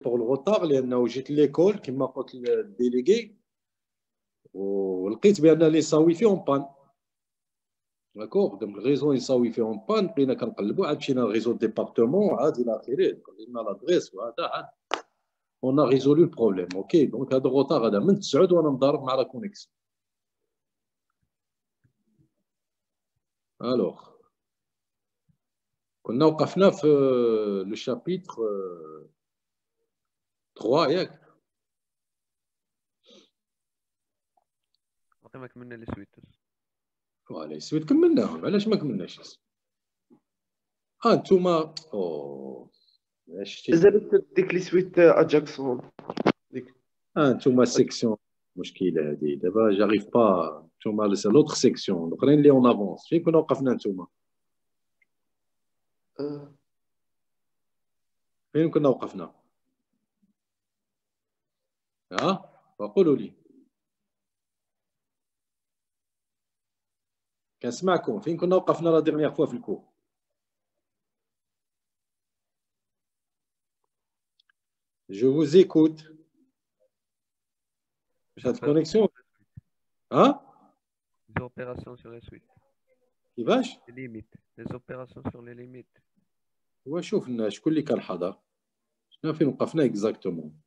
pour le retard لانه جيت ليكول كما قلت الديليغي ولقيت بان لي صاوي فيه اون بان داكوغ دونك الريزو يساوي فيه اون بان بقينا كنقلبوا عاد مشينا للريزو ديبارتمون عاد الى اخره قلنا لادريس وهذا عاد on a résolu le problème اوكي دونك هذا الروتار هذا من 9 وانا مضارب مع لا كونيكسيون الوغ كنا وقفنا في لو شابيتر 3 ياك ما كملنا لي سويت فوالا السويت كملناهم علاش ما كملناش انتوما شتي زادت ديك لي سويت اجاكسون ديك انتوما سيكسيون مشكله هذه دابا جاريف با انتوما سي لوطخ سيكسيون الاخرين اللي اون افونس فين كنا وقفنا انتوما فين كنا وقفنا وقولوا لي كنسمعكم فين كنا وقفنا لا ديرنيير فوا في الكور Je vous écoute. Cette connexion. Hein? Les opérations sur les suites. Qui vache? Les limites. Les opérations sur les limites. هو شوف شكون اللي كان حاضر شنو فين وقفنا اكزاكتومون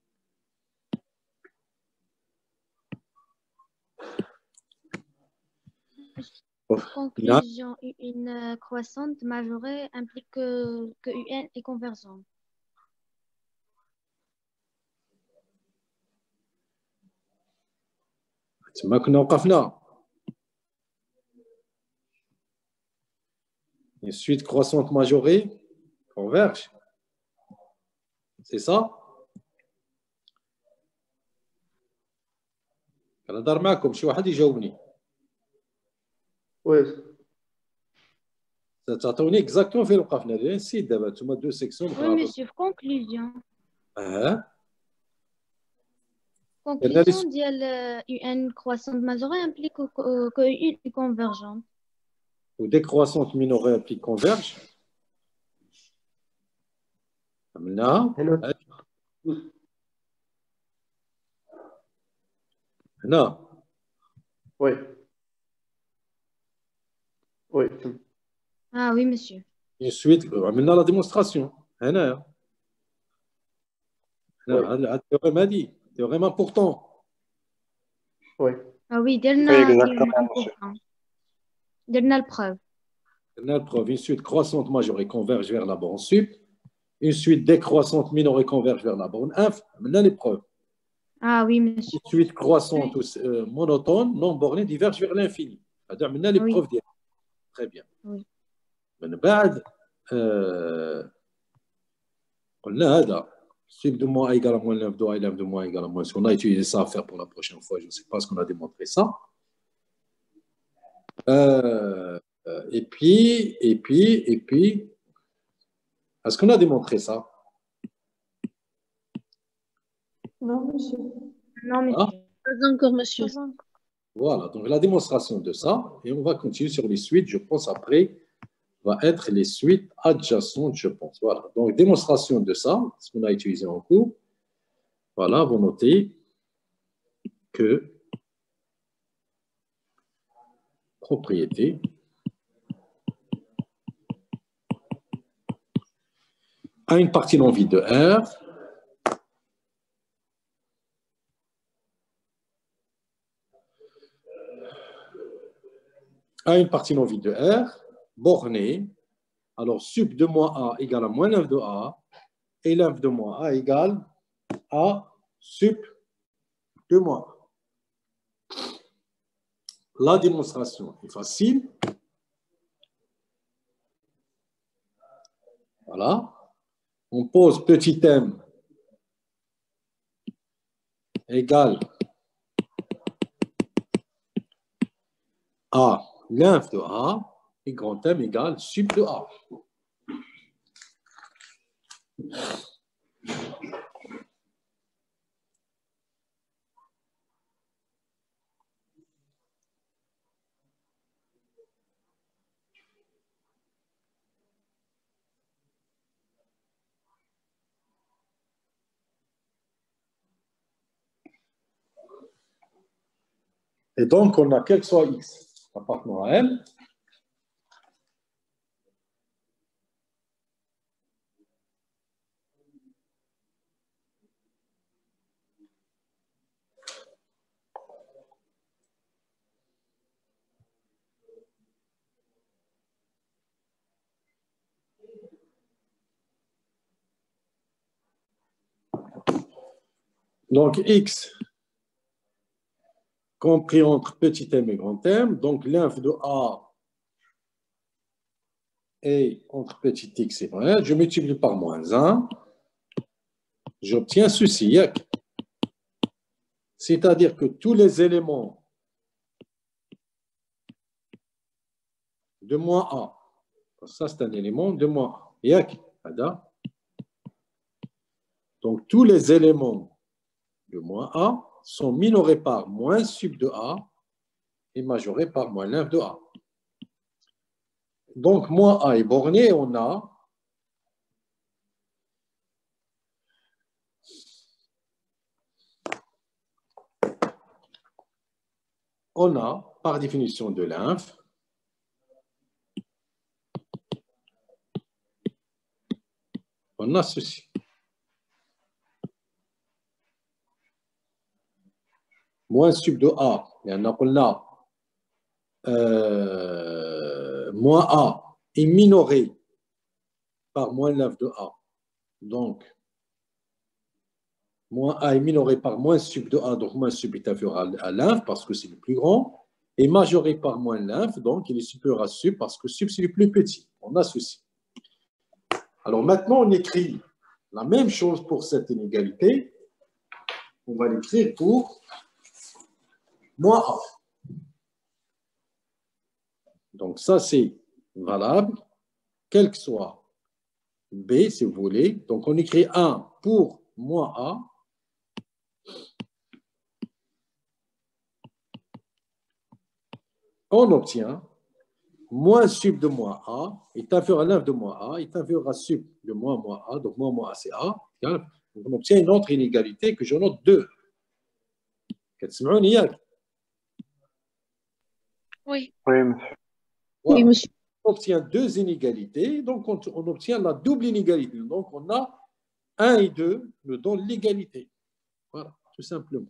Conclusion, une croissante majorée implique que UN est convergent. تما كنا وقفنا une suite croissante majorée converge c'est ça كنهضر معكم شي واحد يجاوبني وي تعطوني اكزاكتومون فين وقفنا لان نسيت دابا نتوما دو سيكسيون Oui, monsieur, conclusion. Conclusion ديال UN croissante majorée implique que UN est convergente. ou décroissante minorée implique converge عملناها هنا وي وي Ah oui, monsieur. une suite عملنا لا ديمونستراسيون هنايا هنا هذا التيوريم هذه تيوريم امبورطون وي Ah oui, درنا البروف. درنا البروف une suite croissante majorée converge vers la borne sup une suite décroissante minorée converge vers la borne inf عملنا لي بروف Ah oui, monsieur. une suite croissante monotone non bornée diverge vers l'infini هذا عملنا لي بروف ديالها très bien oui. من بعد قلنا هذا sup de moins égale à moins 9 de a et 9 de moins égale à moins. On a utilisé ça à faire pour la prochaine fois. Je ne sais pas ce qu'on a démontré ça. Et puis, est-ce qu'on a démontré ça? Non, monsieur. Non, monsieur. Pas encore, monsieur. Voilà, donc la démonstration de ça. Et on va continuer sur les suites, je pense, après. Va être les suites adjacentes, je pense. Voilà. Donc, démonstration de ça, ce qu'on a utilisé en cours. Voilà, vous notez que propriété a une partie non vide de R a une partie non vide de R bornée. Alors, sup de moins A égale à moins 9 de A et l'inf de moins A égale à sup de moins A. La démonstration est facile. Voilà. On pose petit m égale à l'inf de A et grand M égale sup de A. Et donc, on a quel que soit X appartenant à M. Donc, X compris entre petit m et grand m. Donc, l'inf de A est entre petit x et grand m. Je multiplie par moins 1. J'obtiens ceci. C'est-à-dire que tous les éléments de moins A, ça c'est un élément de moins A. Donc, tous les éléments de moins A sont minorés par moins sub de A et majorés par moins l'inf de A. Donc, moins A est borné, on a, par définition de l'inf, on a ceci. Moins sub de A, moins A est minoré par moins l'inf de A. Donc, moins A est minoré par moins sub de A, donc moins sub est inférieur à l'inf parce que c'est le plus grand, et majoré par moins l'inf, donc il est supérieur à sub parce que sub c'est le plus petit. On a ceci. Alors maintenant, on écrit la même chose pour cette inégalité. On va l'écrire pour moins A. Donc ça, c'est valable, quel que soit B, si vous voulez. Donc on écrit 1 pour moins A. On obtient moins sub de moins A est inférieur à l'inf de moins A est inférieur à sub de moins A. Donc moins A, c'est A. Donc on obtient une autre inégalité que je note 2. Oui. Oui, Oui, monsieur. On obtient deux inégalités, donc on obtient la double inégalité. Donc on a 1 et 2 nous donnent l'égalité. Voilà, tout simplement.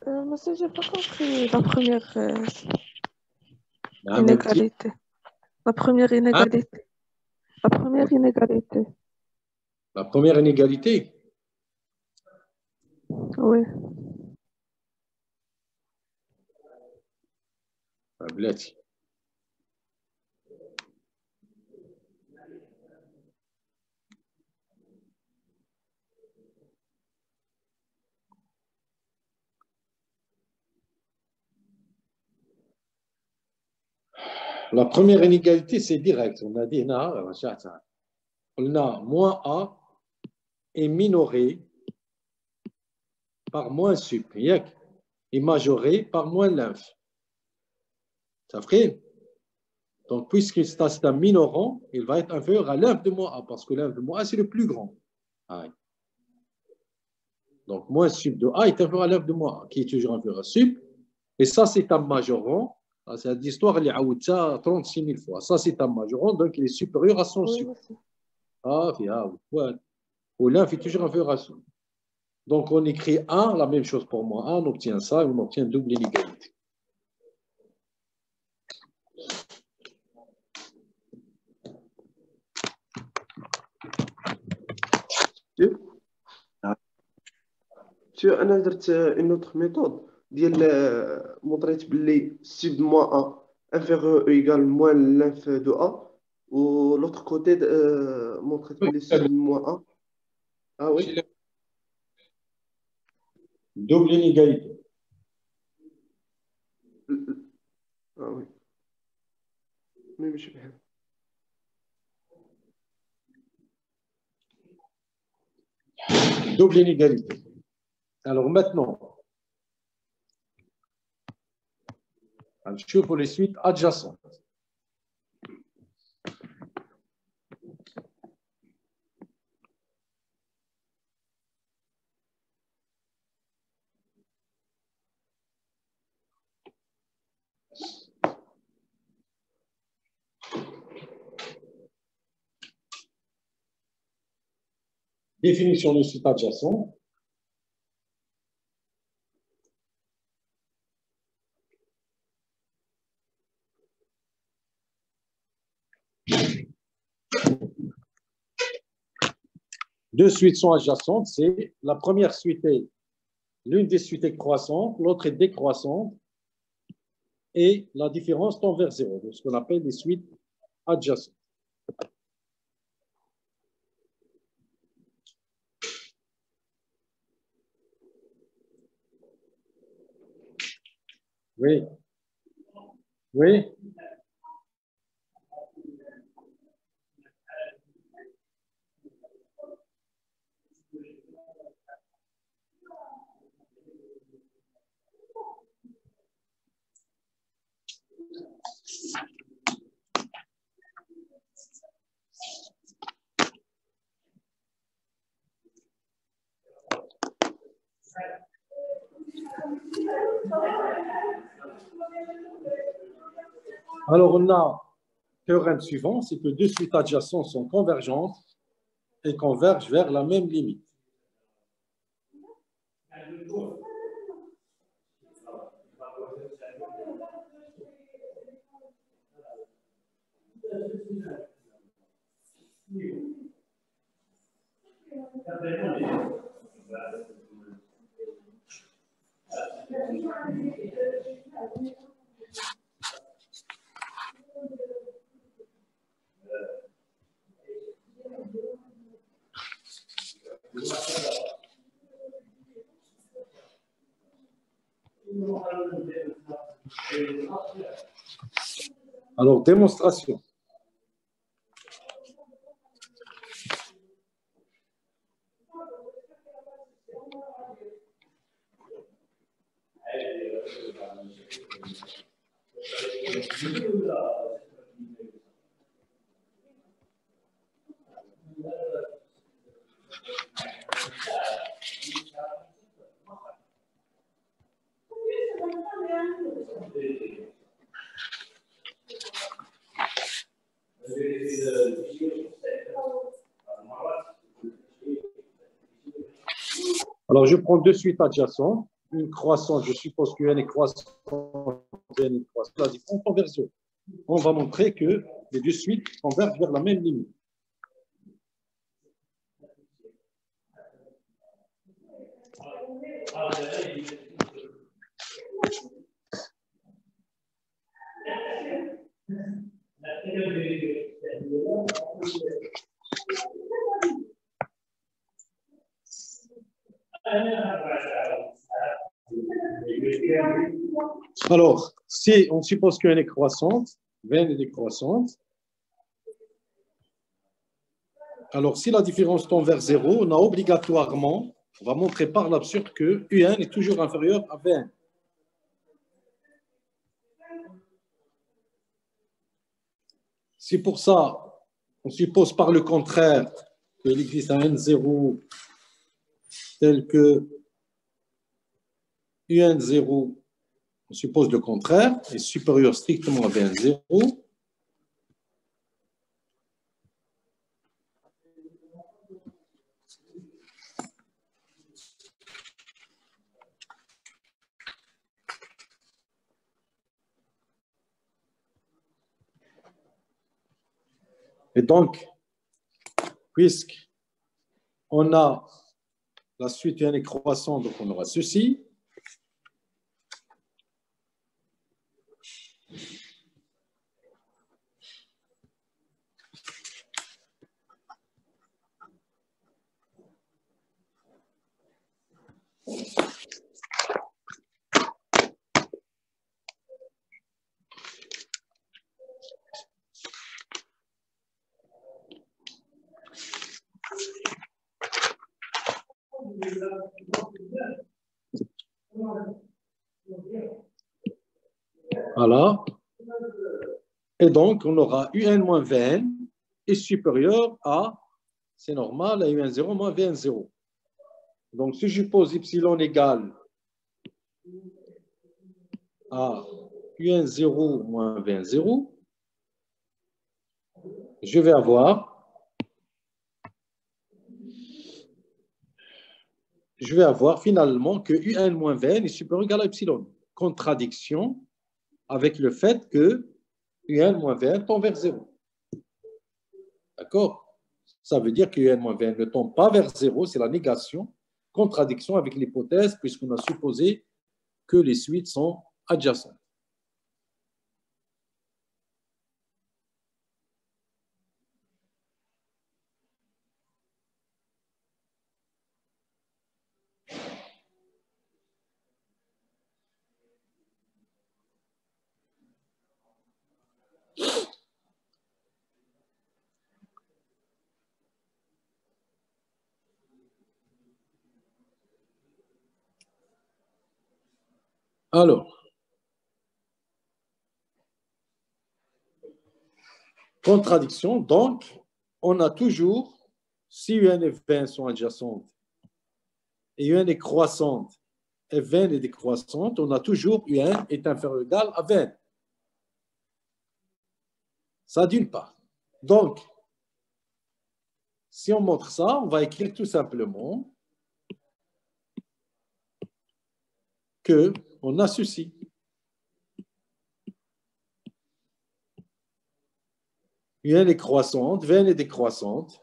Monsieur, j'ai pas compris la première Ah, inégalité. La première inégalité. La première inégalité. La première inégalité. Oui. La première inégalité, c'est direct. On a dit, on a moins A est minoré par moins sup, et majoré par moins l'inf. Ça fait. Donc, puisque c'est un minorant, il va être inférieur à l'inf de moins A, parce que l'inf de moins A, c'est le plus grand. Donc, moins sup de A est inférieur à l'inf de moins A, qui est toujours inférieur à sup. Et ça, c'est un majorant. C'est l'histoire, il y a 36 000 fois. Ça, c'est un majorant, donc il est supérieur à son sup. Ou l'inf est toujours inférieur à sup. Donc, on écrit 1, la même chose pour moi. 1, on obtient ça, et on obtient double inégalité. Monsieur, أنا درت une autre méthode ديال montrيت باللي sub moins A inférieur ou égal moins l'inf de A ou l'autre côté montrيت باللي sub moins A. Ah oui. Double inégalité. Ah oui. Mais مش بحال. Double inégalité. Alors maintenant, je pour les suites adjacentes. Définition de suite adjacente. Deux suites sont adjacentes. C'est la première suite est l'une des suites est croissante, l'autre est décroissante, et la différence tend vers zéro. Donc, ce qu'on appelle des suites adjacentes. Oui. Oui. Alors, on a le théorème suivant, c'est que deux suites adjacentes sont convergentes et convergent vers la même limite. Alors, démonstration. Alors, je prends deux suites adjacentes. Une croissante, je suppose que n est croissante, n est croissante. La différence converge. On va montrer que les deux suites convergent vers la même limite. Alors, si on suppose qu'elle est croissante, Vn est décroissante, alors si la différence tend vers 0, on a obligatoirement, on va montrer par l'absurde que Un est toujours inférieur à Vn. Si pour ça, on suppose par le contraire qu'il existe un N0 tel que UN0, on suppose le contraire, est supérieur strictement à Vn0. Et donc, puisqu'on a la suite UN est croissante, donc on aura ceci. Voilà. Et donc, on aura UN moins Vn est supérieur à, c'est normal, à UN0 moins Vn0. Donc, si je pose epsilon égale à UN0 moins Vn0, je vais avoir je vais avoir finalement que UN moins Vn est supérieur ou égal à epsilon. Contradiction avec le fait que UN moins Vn tend vers 0. D'accord? Ça veut dire que UN moins Vn ne tend pas vers 0, c'est la négation. Contradiction avec l'hypothèse, puisqu'on a supposé que les suites sont adjacentes. Alors, contradiction, donc, on a toujours, si UN et Vn sont adjacentes, et UN est croissante, et Vn est décroissante, on a toujours UN est inférieur ou égal à Vn. Ça d'une part. Donc, si on montre ça, on va écrire tout simplement qu'on a ceci. UN est croissante, Vn est décroissante.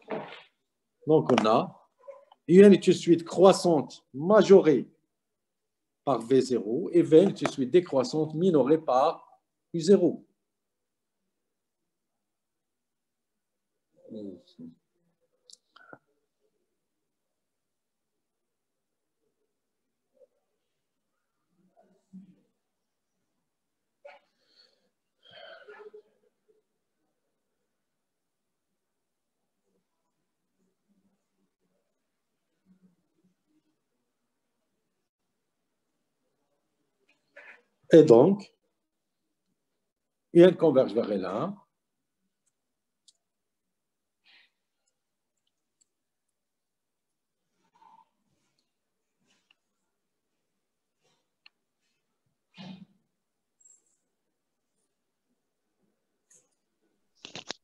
Donc, on a UN est une suite croissante majorée par V0 et Vn est une suite décroissante minorée par U0. Et donc, UN converge vers L1.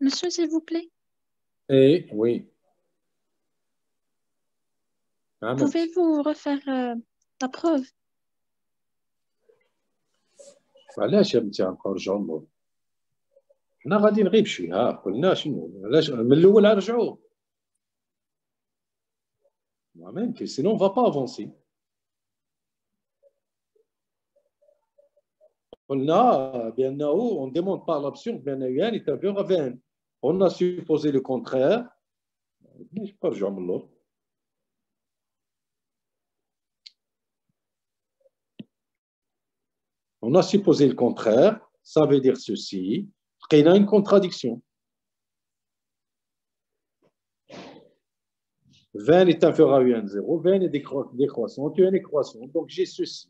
Monsieur, s'il vous plaît, Et oui. Ahmed. pouvez-vous refaire la preuve? علاش يا بنتي غنرجعوا للموضوع حنا غادي نغيب شويه قلنا شنو علاش من الاول نرجعوا ما يمكن sinon on va pas avancer قلنا بانه on demande par l'absurde بان UN est inférieur à Vn on a supposé le contraire مش نرجعوا من اللور on a supposé le contraire ça veut dire ceci qu'il y a une contradiction Vn est inférieur à UN0, Vn est décroissante, UN est croissante. Donc, j'ai ceci.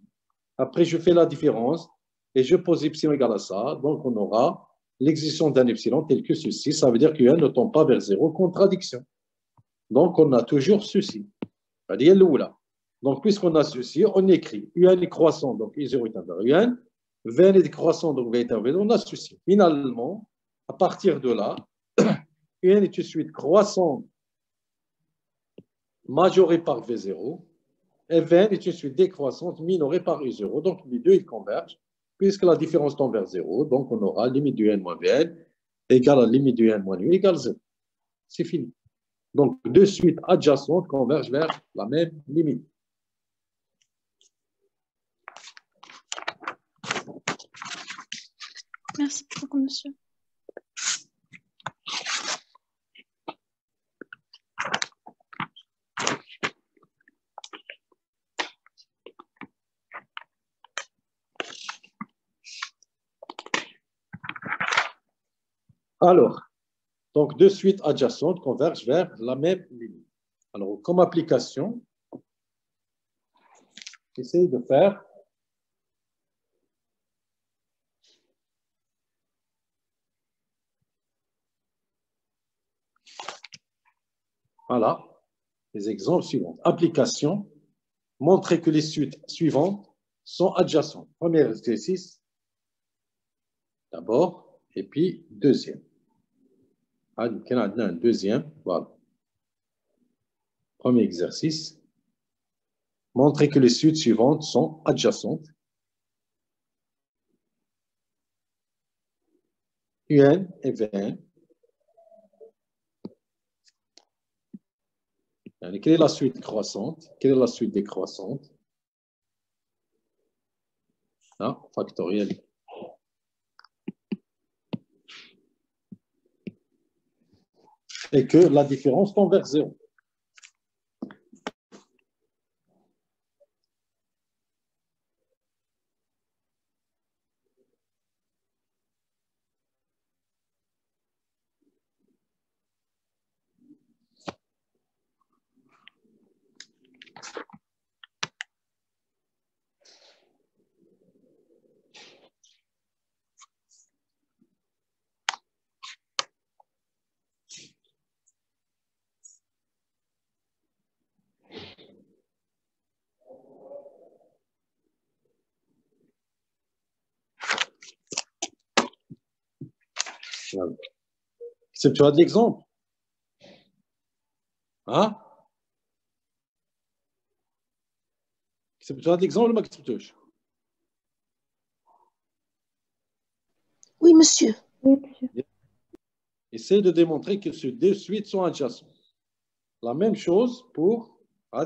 Après, je fais la différence et je pose epsilon égal à ça. Donc, on aura l'existence d'un epsilon tel que ceci. Ça veut dire que UN ne tend pas vers 0. Contradiction. Donc, on a toujours ceci. C'est-à-dire là. Donc, puisqu'on a ceci, on écrit UN est croissant, donc I0 est inférieur à UN. Vn est décroissant, donc V est inférieur. On a ceci. Finalement, à partir de là, UN est une suite croissante majorée par V0, et Vn est une suite décroissante minorée par U0. Donc, les deux, ils convergent, puisque la différence tend vers 0. Donc, on aura limite du N moins Vn égale à limite du N moins U égale 0. C'est fini. Donc, deux suites adjacentes convergent vers la même limite. Merci beaucoup, monsieur. Alors, donc deux suites adjacentes convergent vers la même limite. Alors, comme application, essayez de faire voilà les exemples suivants. Application, montrer que les suites suivantes sont adjacentes. Premier exercice, d'abord, et puis deuxième. Un deuxième, voilà. Premier exercice. Montrer que les suites suivantes sont adjacentes. UN et VN. Quelle est la suite croissante? Quelle est la suite décroissante? Ah, factoriel. Et que la différence tend vers 0. Tu as de l'exemple? Hein? Tu as de l'exemple ou ما كتبتوش؟ Oui, monsieur. Oui, monsieur. Essaye de démontrer que ces deux suites sont adjacentes. La même chose pour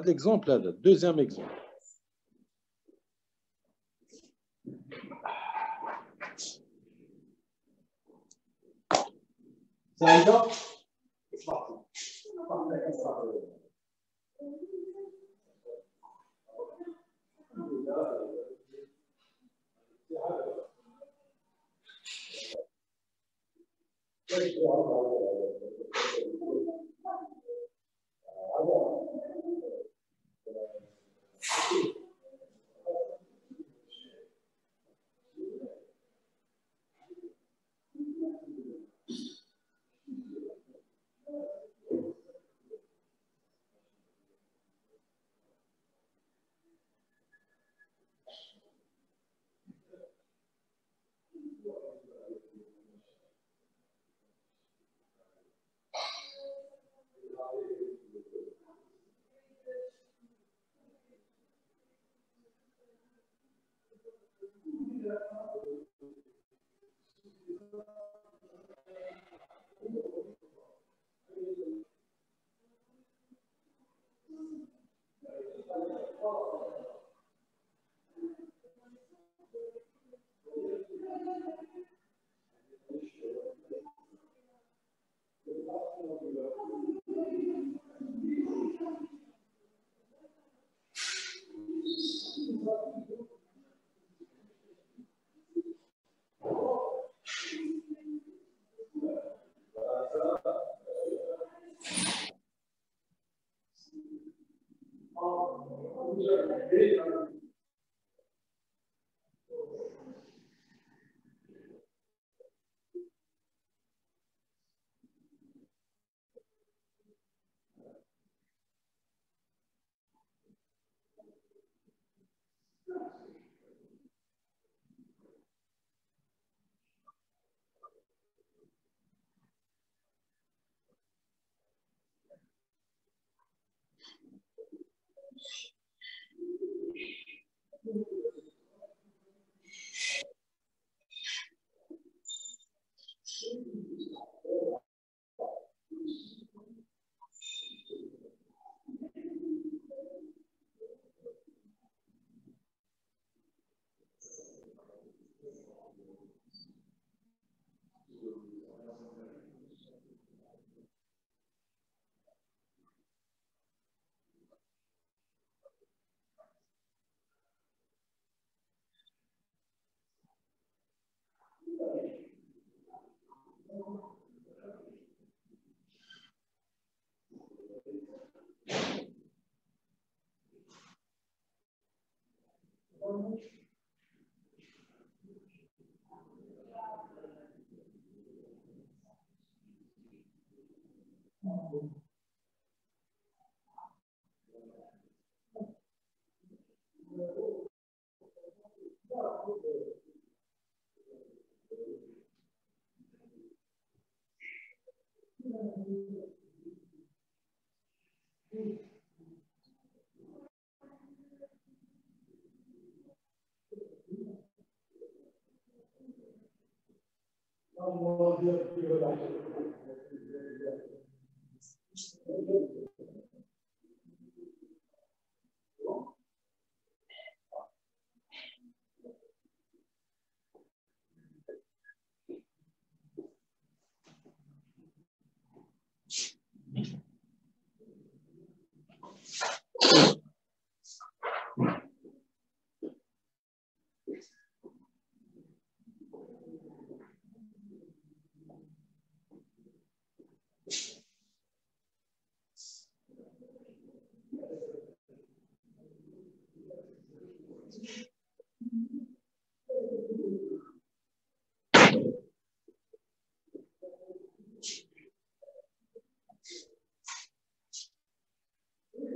l'exemple, le deuxième exemple. Ça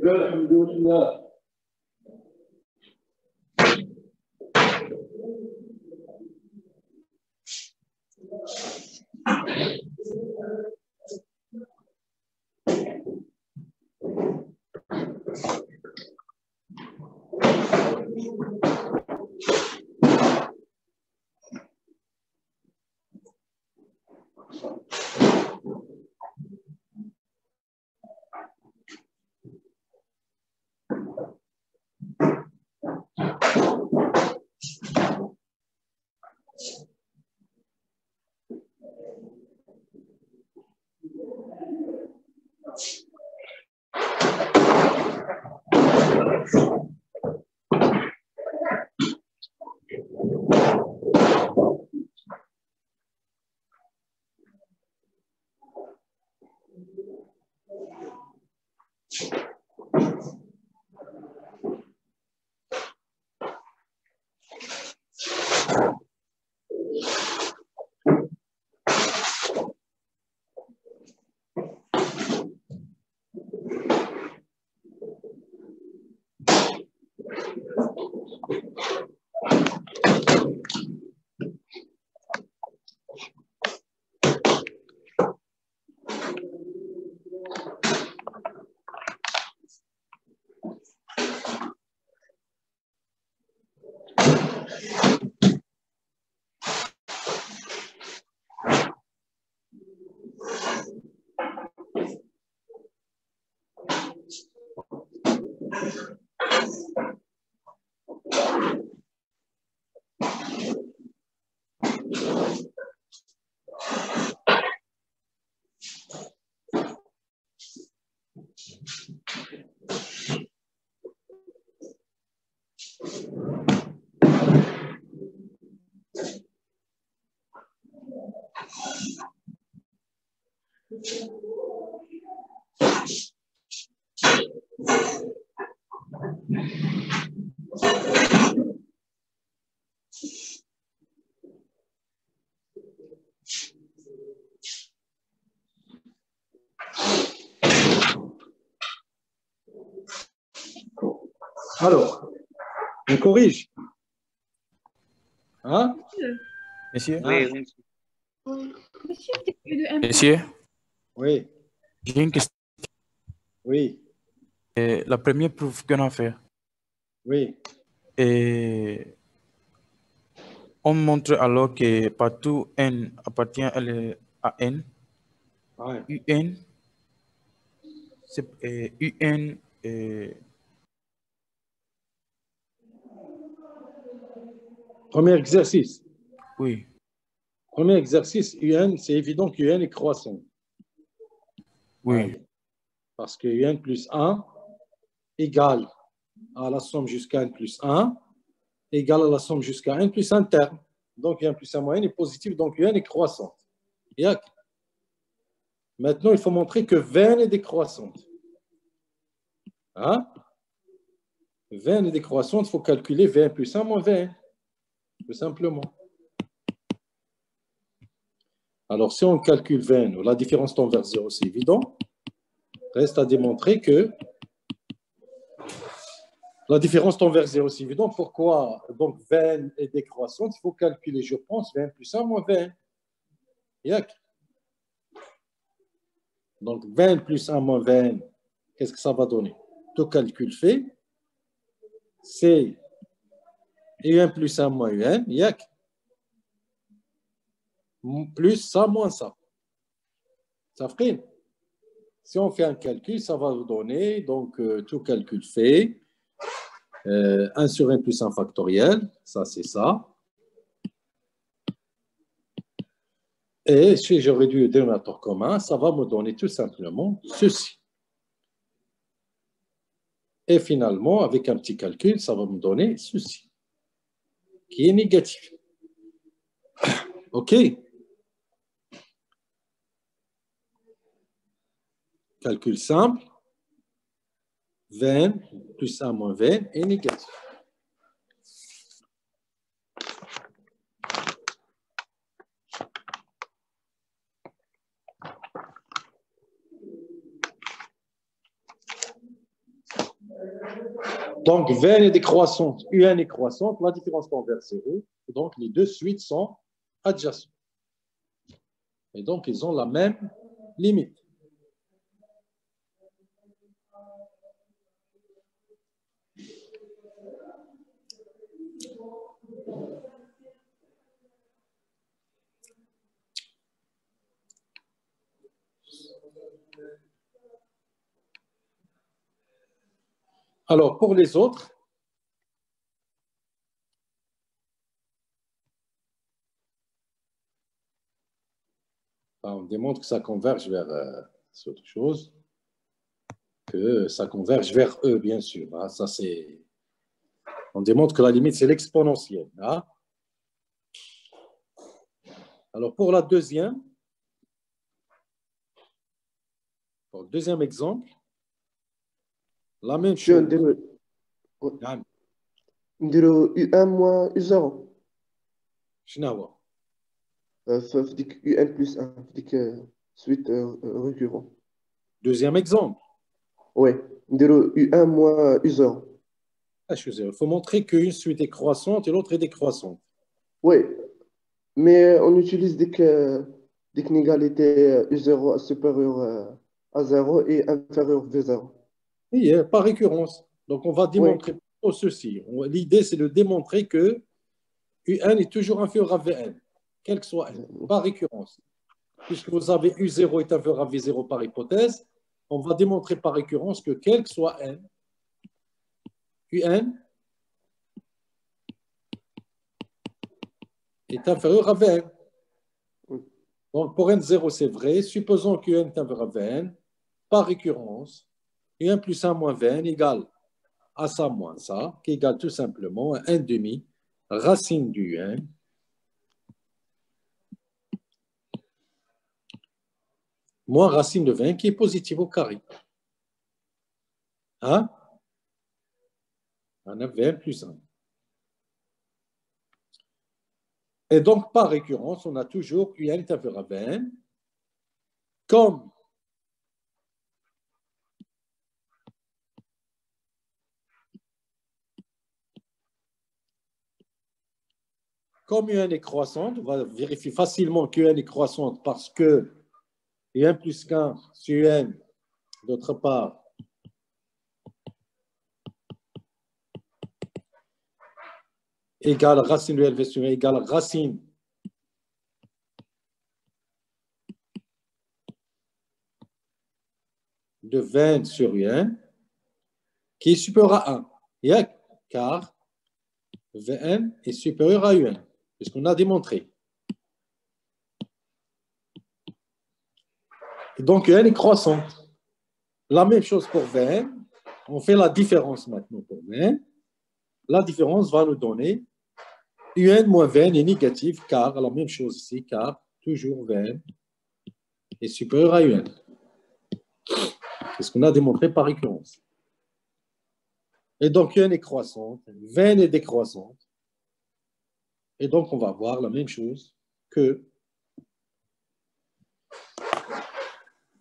الحمد لله. Alors, on corrige. Hein? Monsieur, Oui, oui. Monsieur, c'est plus de un monsieur, Oui, j'ai une question. oui, La première preuve qu'on a fait, oui. et on montre alors que partout N appartient à N, Ouais. UN, UN, Premier exercice. oui, Premier exercice, UN, c'est évident que UN est croissant. oui, Ouais. Parce que UN plus 1 égale à la somme jusqu'à N plus 1 égale à la somme jusqu'à N plus 1 terme. Donc UN plus 1 moyenne est positif, donc UN est croissante. Yak. Maintenant, il faut montrer que VN est décroissante. Hein? VN est décroissante, il faut calculer VN plus 1 moins VN. Tout simplement. Alors, si on calcule VN, la différence tend vers 0, c'est évident. Reste à démontrer que la différence tend vers 0, c'est évident. Pourquoi? Donc, VN est décroissante, il faut calculer, je pense, VN plus 1 moins VN. Yak. Donc, VN plus 1 moins VN, qu'est-ce que ça va donner? Tout calcul fait, c'est UN plus 1 moins UN, yak. plus ça moins ça. Ça ferait. Si on fait un calcul, ça va vous donner, donc tout calcul fait, 1 sur n plus 1 factoriel, ça c'est ça. Et si je réduis le dénominateur commun, ça va me donner tout simplement ceci. Et finalement, avec un petit calcul, ça va me donner ceci, qui est négatif. OK? Calcul simple. 20 plus 1 moins 20 est négatif. Donc, 20 est décroissante, UN est croissante, la différence tend vers 0. Donc, les deux suites sont adjacentes. Et donc, ils ont la même limite. Alors, pour les autres, on démontre que ça converge vers autre chose, que ça converge vers E, bien sûr. Hein, ça, c'est... On démontre que la limite, c'est l'exponentielle. Hein. Alors, pour la deuxième, pour le deuxième exemple, la même chose. نديرو U1 moins U0 شنو هو؟ في ديك UN plus 1 في ديك suite récurrent. Deuxième exemple. Oui, نديرو U1 moins U0. Il faut montrer qu'une suite est croissante et l'autre est décroissante. Oui, mais on utilise dès qu'une égalité U0 supérieure à 0 et inférieure à 0. Oui, par récurrence. Donc, on va démontrer ceci. L'idée, c'est de démontrer que UN est toujours inférieur à VN, quel que soit N, par récurrence. Puisque vous avez U0 est inférieur à V0 par hypothèse, on va démontrer par récurrence que quel que soit N, UN est inférieur à Vn. Donc, pour N0, c'est vrai. Supposons que UN est inférieur à Vn, par récurrence, UN plus 1 moins Vn égale à ça moins ça, qui égale tout simplement à 1 demi racine du UN moins racine de 20 qui est positive au carré. Hein? On a Vn plus 1. Et donc, par récurrence, on a toujours UN est inférieur à Vn comme UN est croissante, on va vérifier facilement que UN est croissante parce que UN plus qu'un sur UN, d'autre part, égale racine de LV sur 1 égale racine de 20 sur UN qui est supérieur à 1. Car Vn est supérieur à UN, puisqu'on a démontré. Et donc, UN est croissante. La même chose pour Vn. On fait la différence maintenant pour Vn. La différence va nous donner UN moins Vn est négatif, car la même chose ici, car toujours Vn est supérieur à UN. C'est ce qu'on a démontré par récurrence. Et donc, UN est croissante, Vn est décroissante. Et donc, on va voir la même chose que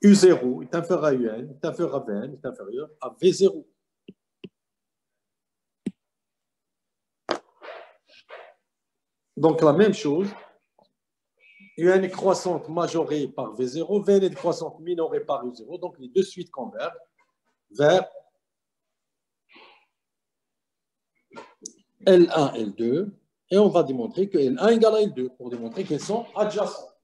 U0 est inférieur à UN, est inférieur à Vn, est inférieur à V0. Donc, la même chose, UN est croissante majorée par V0, Vn est décroissante minorée par U0. Donc, les deux suites convergent vers L1, L2. Et on va démontrer que L1 égale à L2 pour démontrer qu'elles sont adjacentes.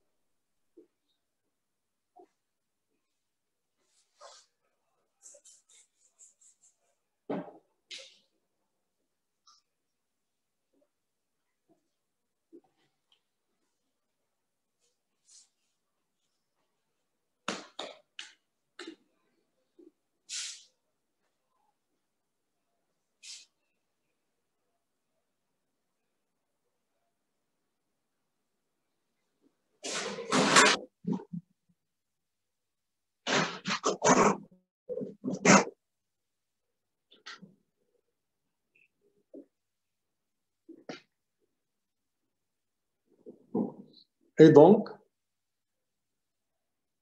Et donc,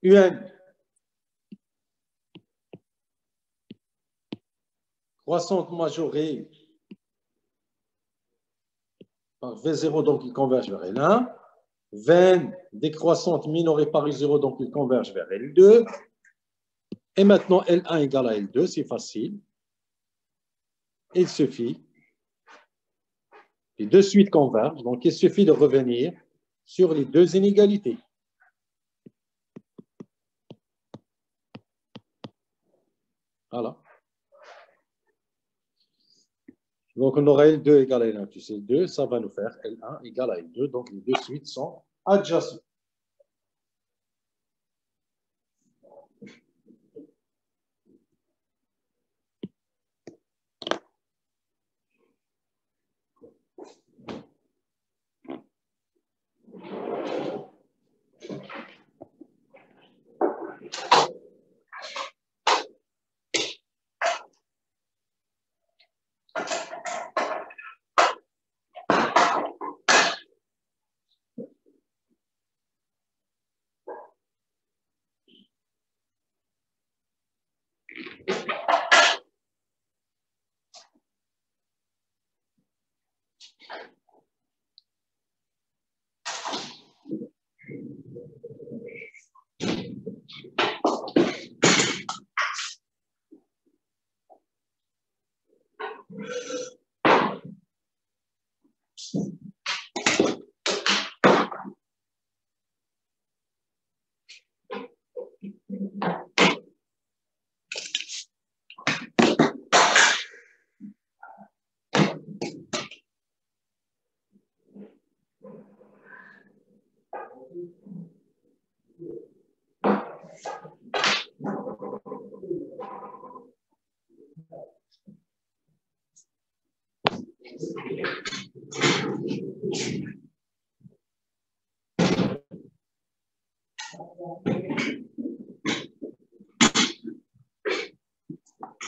UN croissante majorée par V0, donc il converge vers L1. Vn décroissante minorée par I0, donc il converge vers L2. Et maintenant, L1 égale à L2, c'est facile. Il suffit. Les deux suites convergent, donc il suffit de revenir sur les deux inégalités. Voilà. Donc, on aura L2 égale à L1 plus L2. Ça va nous faire L1 égale à L2. Donc, les deux suites sont adjacentes.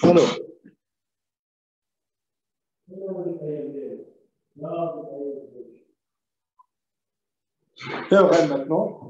Alors, théorème maintenant.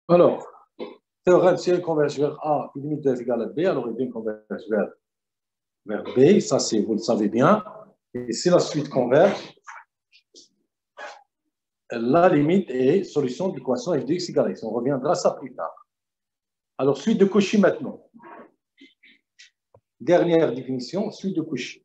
Alors, théorème, si elle converge vers A, puis limite de f égale à B, alors il converge vers B. Ça, vous le savez bien. Et si la suite converge, la limite est solution de l'équation f de x égale x. On reviendra à ça plus tard. Alors, suite de Cauchy maintenant. Dernière définition, suite de Cauchy.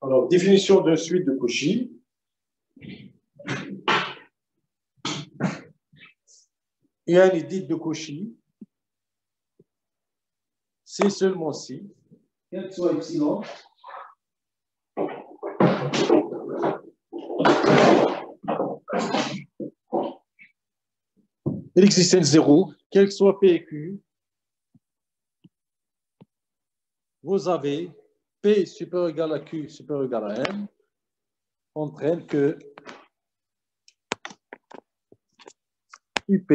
Alors, définition d'une suite de Cauchy. Il y a une dite de Cauchy. C'est seulement si, quel que soit epsilon, il existe zéro, quel que soit P et Q, vous avez P supérieur ou égal à Q supérieur ou égal à M, entraîne que UP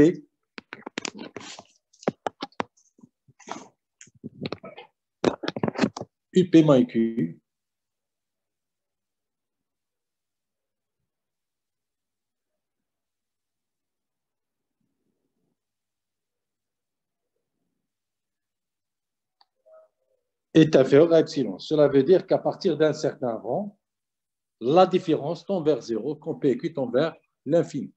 moins Q est inférieur à epsilon. Cela veut dire qu'à partir d'un certain rang, la différence tend vers 0 quand P et Q tend vers l'infini.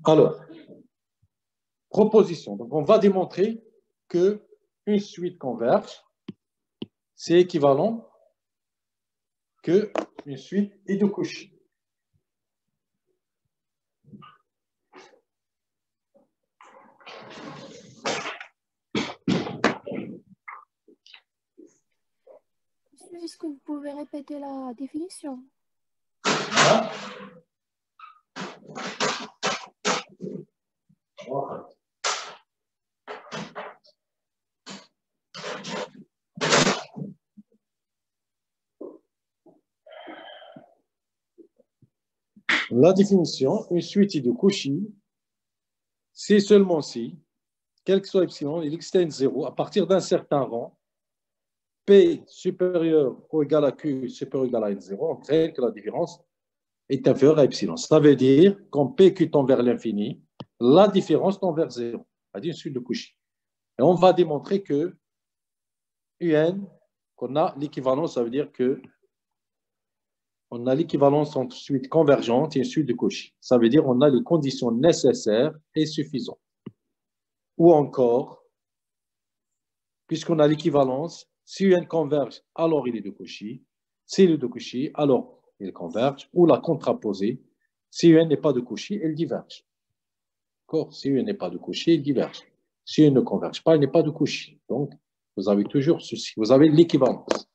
Alors, proposition. Donc, on va démontrer qu'une suite converge, c'est équivalent qu'une suite est de Cauchy. Est-ce que vous pouvez répéter la définition? Voilà. Voilà. La définition, une suite de Cauchy, c'est seulement si, quel que soit epsilon, il existe 0 à partir d'un certain rang, P supérieur ou égal à Q supérieur ou égal à N0, entraîne que la différence est inférieure à epsilon. Ça veut dire, quand P et Q tend vers l'infini, la différence tend vers 0, c'est-à-dire une suite de Cauchy. Et on va démontrer que UN, qu'on a l'équivalence, ça veut dire que on a l'équivalence entre suite convergente et une suite de Cauchy. Ça veut dire qu'on a les conditions nécessaires et suffisantes. Ou encore, puisqu'on a l'équivalence, si UN converge, alors il est de Cauchy. Si il est de Cauchy, alors il converge. Ou la contraposée, si UN n'est pas de Cauchy, il diverge. D'accord? Si UN n'est pas de Cauchy, il diverge. Si UN ne converge pas, il n'est pas de Cauchy. Donc, vous avez toujours ceci. Vous avez l'équivalence.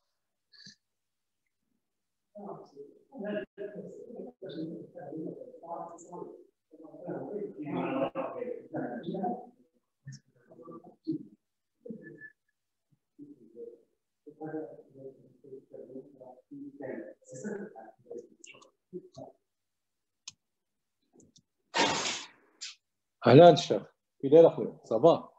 Ahlan, chef. Ça va?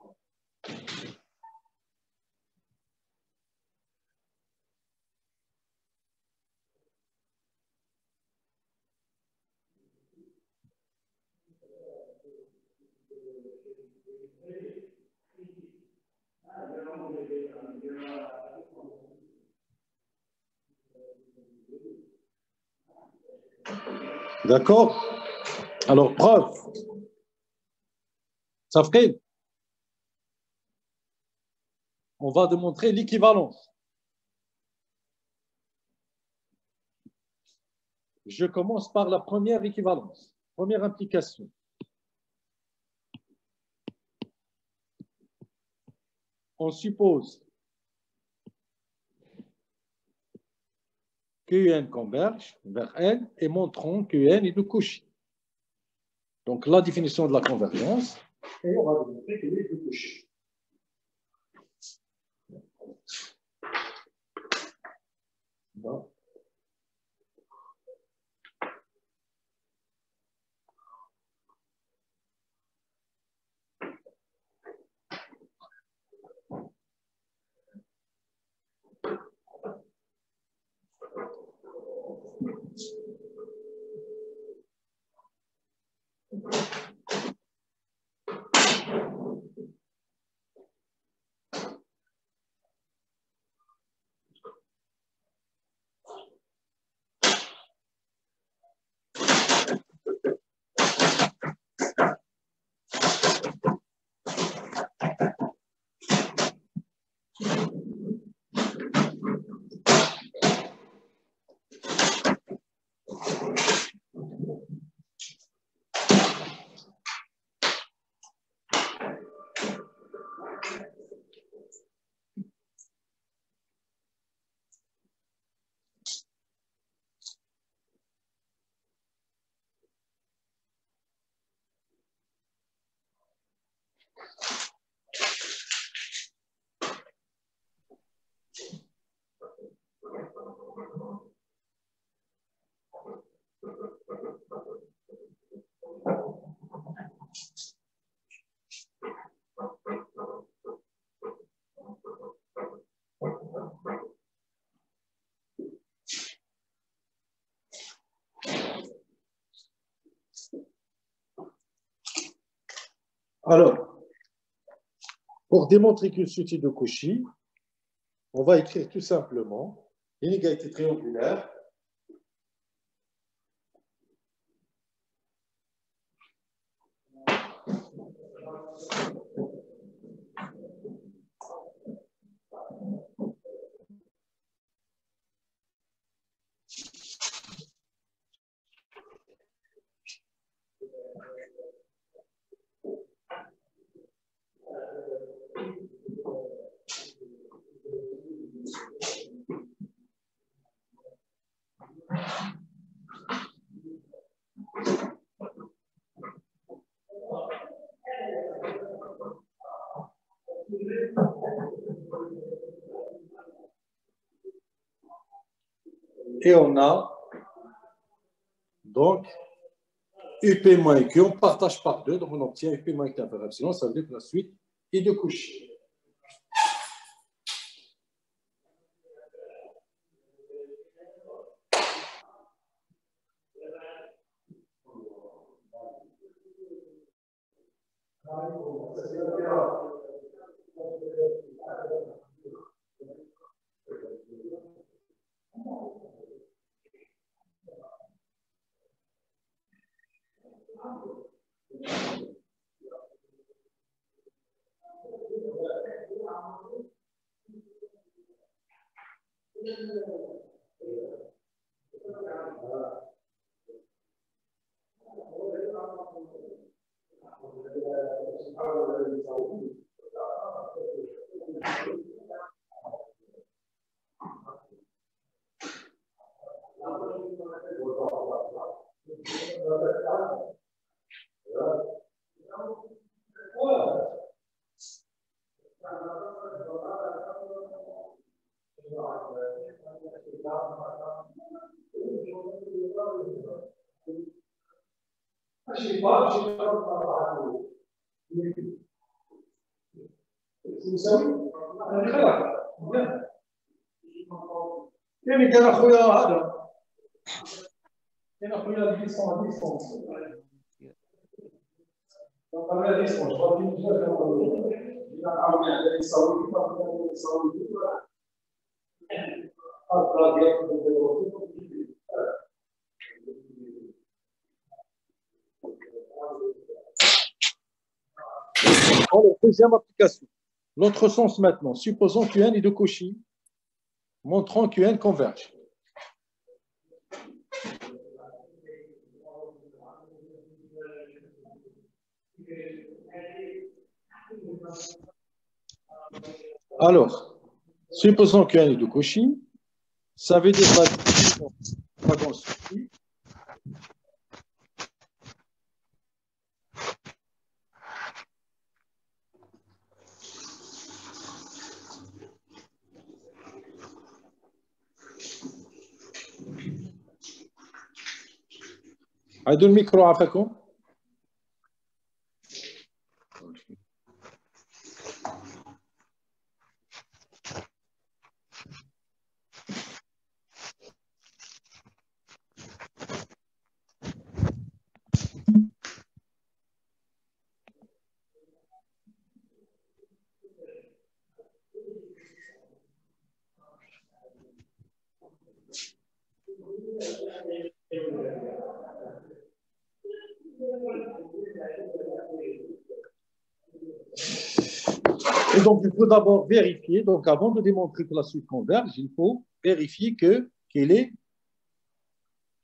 D'accord? Alors, preuve. Ça fait. On va démontrer l'équivalence. Je commence par la première équivalence, première implication. On suppose qu'Un converge vers N et montrons qu'N est de Cauchy. Donc, la définition de la convergence, et on va démontrer qu'elle est de Cauchy. Bon. Alors, pour démontrer que ceci de Cauchy, on va écrire tout simplement l'inégalité triangulaire et on a donc UP moins Q, on partage par 2, donc on obtient UP moins Q inférieur à epsilon, ça veut dire que la suite est de Cauchy. يعني كان اخويا هذا كان اخويا ديسونس قال لي ديسونس Alors, deuxième application. L'autre sens maintenant. Supposons qu'Un est de Cauchy, montrant qu'Un converge. Alors, supposons qu'Un est de Cauchy, ça veut dire la définition va dans ceci. عيدوا الميكرو عافاكم. Et donc, il faut d'abord vérifier. Donc, avant de démontrer que la suite converge, il faut vérifier qu'elle est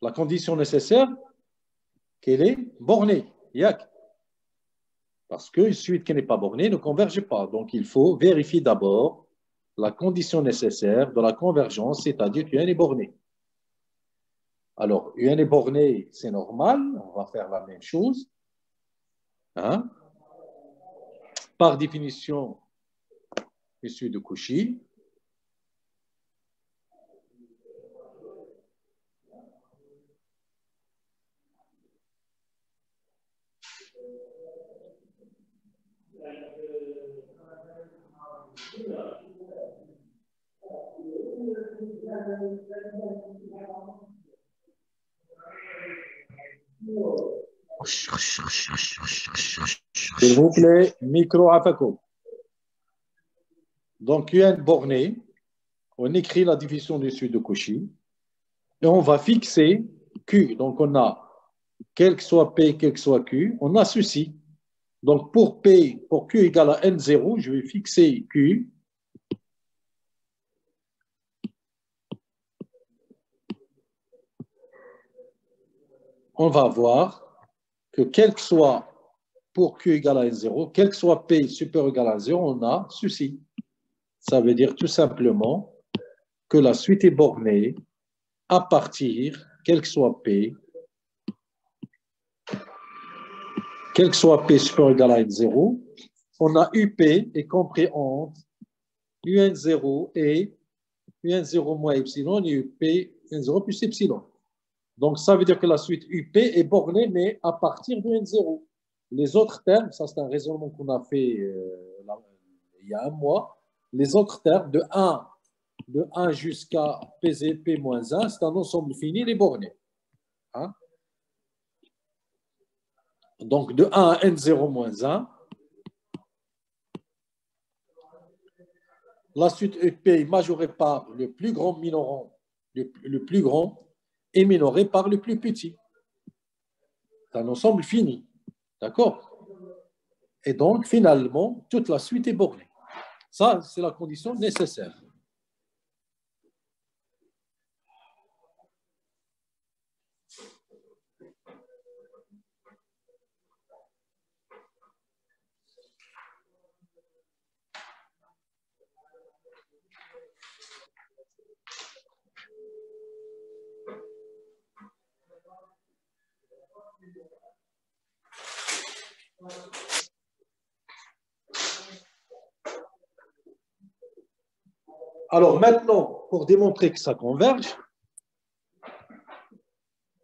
la condition nécessaire, qu'elle est bornée. Parce qu'une suite qui n'est pas bornée ne converge pas. Donc, il faut vérifier d'abord la condition nécessaire de la convergence, c'est-à-dire qu'Un est borné. Alors, Un est borné, c'est normal. On va faire la même chose. Hein? Par définition, issu de Cauchy. S'il vous plaît, micro à Paco. Donc, UN borné, on écrit la division du sud de Cauchy et on va fixer Q. Donc, on a, quel que soit P, quel que soit Q, on a ceci. Donc, pour Q égale à N0, je vais fixer Q. On va voir que quel que soit pour Q égale à N0, quel que soit P supérieur ou égal à 0, on a ceci. Ça veut dire tout simplement que la suite est bornée à partir, quel que soit P, quel que soit P supérieur ou égal à N0, on a UP est compris entre UN0 et UN0 moins epsilon et UP N0 plus epsilon. Donc, ça veut dire que la suite UP est bornée, mais à partir de N0. Les autres termes, ça c'est un raisonnement qu'on a fait il y a un mois, les autres termes de 1 jusqu'à P-1, c'est un ensemble fini, il est borné. Hein? Donc, de 1 à N0 moins 1, la suite UP est majorée par le plus grand minorant, le plus grand, est minoré par le plus petit. C'est un ensemble fini. D'accord? Et donc, finalement, toute la suite est bornée. Ça, c'est la condition nécessaire. Alors maintenant, pour démontrer que ça converge,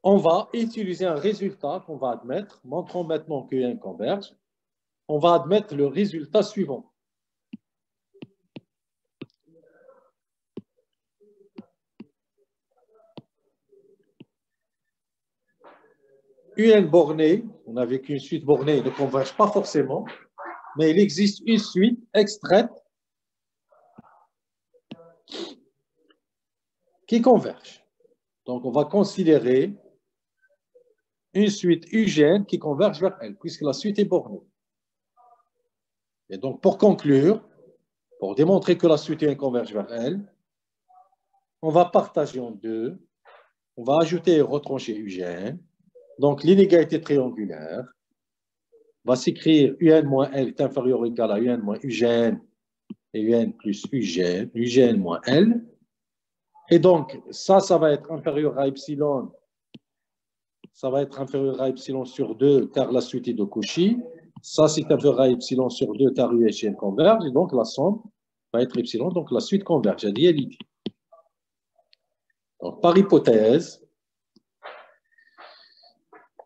on va utiliser un résultat qu'on va admettre. Montrons maintenant qu'Un converge. On va admettre le résultat suivant. UN borné, on avait qu'une suite bornée ne converge pas forcément, mais il existe une suite extraite qui converge. Donc, on va considérer une suite UGN qui converge vers elle, puisque la suite est bornée. Et donc, pour conclure, pour démontrer que la suite UN converge vers L, on va partager en deux. On va ajouter et retrancher UGN. Donc, l'inégalité triangulaire va s'écrire UN moins L est inférieur ou égal à UN moins UGN et UN plus UGN, UGN moins L. Et donc, ça va être inférieur à epsilon. Ça va être inférieur à epsilon sur 2 car la suite est de Cauchy. Ça, c'est inférieur à epsilon sur 2 car UGN converge. Et donc, la somme va être epsilon. Donc, la suite converge à dualité. Donc, par hypothèse,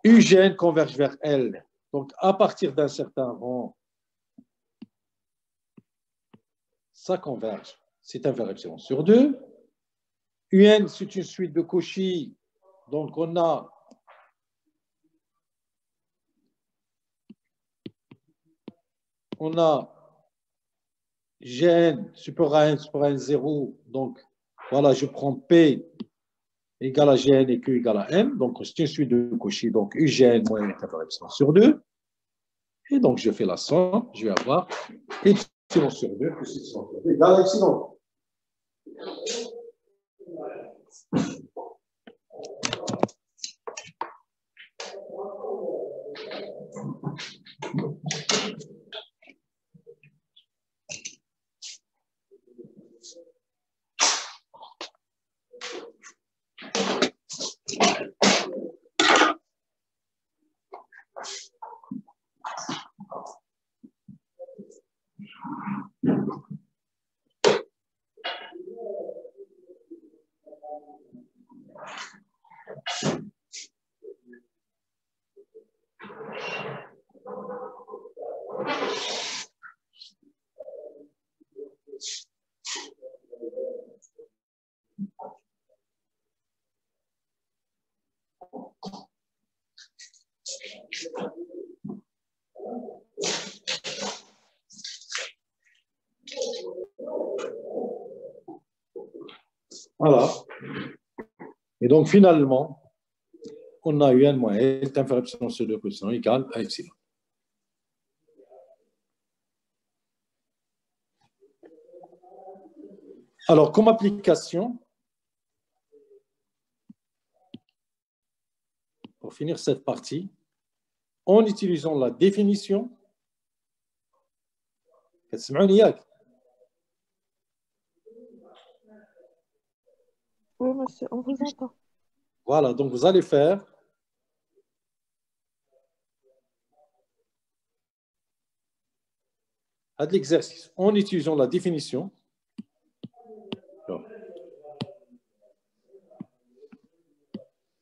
UGN converge vers L. Donc, à partir d'un certain rang, ça converge. C'est inférieur à epsilon sur 2. UN, c'est une suite de Cauchy. Donc, on a Gn supérieur à n supérieur à n0. Donc, voilà, je prends P égale à Gn et Q égale à M. Donc, c'est une suite de Cauchy. Donc, UGN moins n est inférieur à epsilon sur 2. Et donc, je fais la somme. Je vais avoir epsilon sur 2 plus epsilon sur 2 égale à epsilon. Voilà. Et donc, finalement, on a UN moins L est inférieur à epsilon sur 2 plus epsilon égale à epsilon. Alors, comme application, pour finir cette partie, en utilisant la définition, Oui, monsieur, on vous entend. voilà, donc vous allez faire l'exercice en utilisant la définition.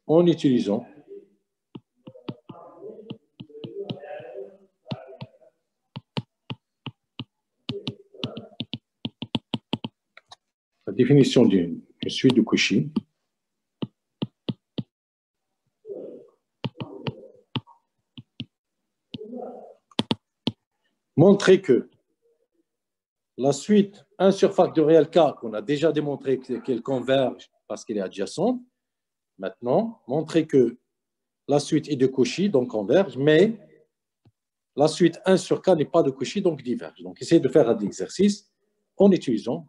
En utilisant la définition d'une suite de Cauchy, montrer que la suite 1 sur factoriel K, qu'on a déjà démontré qu'elle converge parce qu'elle est adjacente, maintenant, montrer que la suite est de Cauchy, donc converge, mais la suite 1 sur K n'est pas de Cauchy, donc diverge. Donc, essayez de faire l'exercice en utilisant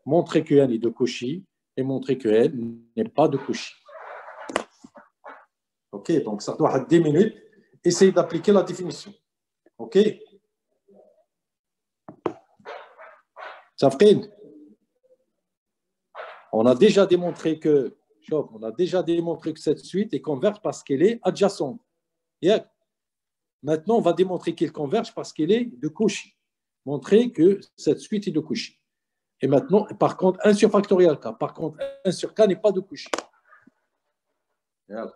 montrer que N est de Cauchy et montrer que N n'est pas de Cauchy. OK, donc ça doit être 10 minutes. Essayez d'appliquer la définition. OK? Safkin, on a déjà démontré que cette suite est converge parce qu'elle est adjacente. Yeah. Maintenant, on va démontrer qu'elle converge parce qu'elle est de Cauchy. Montrer que cette suite est de Cauchy. Et maintenant, par contre, 1 sur factoriel K. Par contre, 1 sur K n'est pas de Cauchy. Voilà.